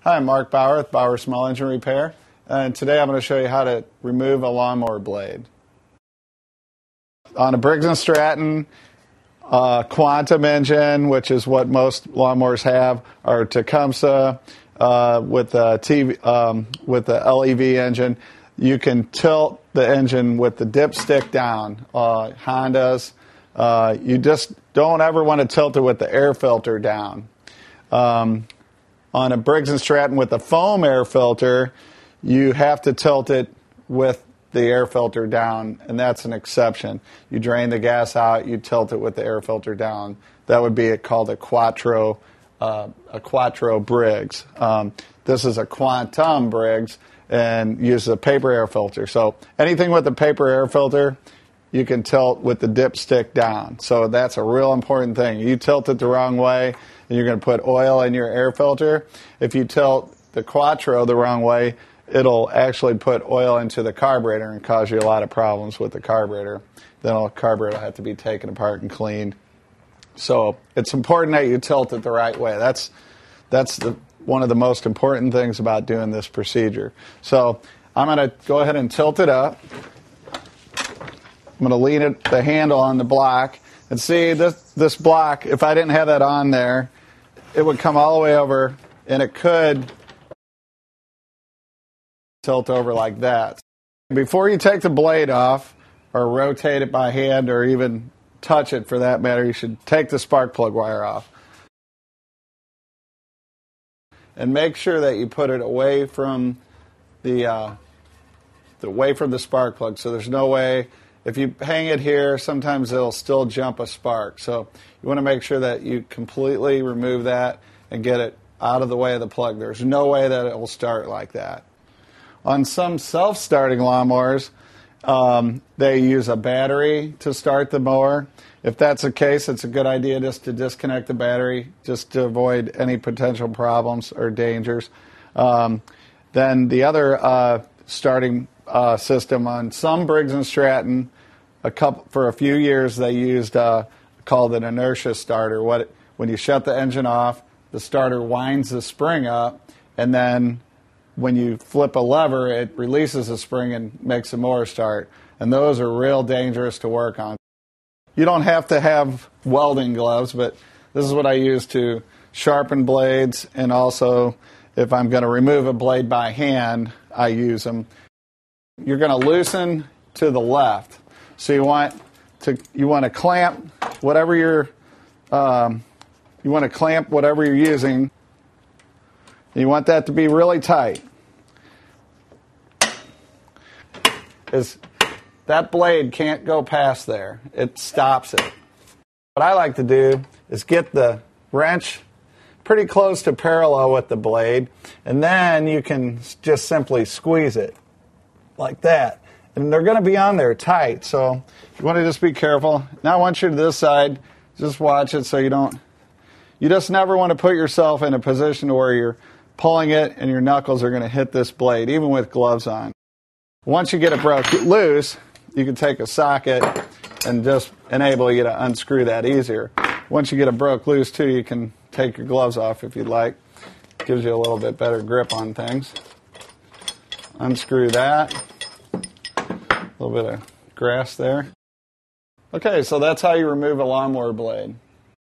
Hi, I'm Mark Bauer with Bauer Small Engine Repair, and today I'm going to show you how to remove a lawnmower blade. On a Briggs & Stratton Quantum engine, which is what most lawnmowers have, or Tecumseh with the LEV engine, you can tilt the engine with the dipstick down. Hondas, you just don't ever want to tilt it with the air filter down. On a Briggs & Stratton with a foam air filter, you have to tilt it with the air filter down, and that's an exception. You drain the gas out, you tilt it with the air filter down. That would be called a Quattro Briggs. This is a Quantum Briggs and uses a paper air filter. So anything with a paper air filter, you can tilt with the dipstick down. So that's a real important thing. You tilt it the wrong way, and you're going to put oil in your air filter. If you tilt the Quattro the wrong way, it'll actually put oil into the carburetor and cause you a lot of problems with the carburetor. Then the carburetor will have to be taken apart and cleaned. So it's important that you tilt it the right way. That's one of the most important things about doing this procedure. So I'm going to go ahead and tilt it up. I'm going to lean the handle on the block. And see, this block, if I didn't have that on there, it would come all the way over, and it could tilt over like that. Before you take the blade off, or rotate it by hand, or even touch it for that matter, you should take the spark plug wire off. And make sure that you put it away from the spark plug, so there's no way. If you hang it here, sometimes it'll still jump a spark. So you want to make sure that you completely remove that and get it out of the way of the plug. There's no way that it will start like that. On some self-starting lawnmowers, they use a battery to start the mower. If that's the case, it's a good idea just to disconnect the battery, just to avoid any potential problems or dangers. Then the other starting system on some Briggs & Stratton, for a few years they used called an inertia starter. When you shut the engine off, the starter winds the spring up, and then when you flip a lever, it releases the spring and makes the mower start. And those are real dangerous to work on. You don't have to have welding gloves, but this is what I use to sharpen blades, and also if I'm going to remove a blade by hand, I use them. You're going to loosen to the left. So you want to clamp whatever you're using. You want that to be really tight. That blade can't go past there. It stops it. What I like to do is get the wrench pretty close to parallel with the blade, and then you can just simply squeeze it like that. And they're going to be on there tight, so you want to just be careful. Now once you're to this side, just watch it so you just never want to put yourself in a position where you're pulling it and your knuckles are going to hit this blade, even with gloves on. Once you get it broke loose, you can take a socket and just enable you to unscrew that easier. Once you get it broke loose, too, you can take your gloves off if you'd like. Gives you a little bit better grip on things. Unscrew that. A little bit of grass there. Okay, so that's how you remove a lawnmower blade.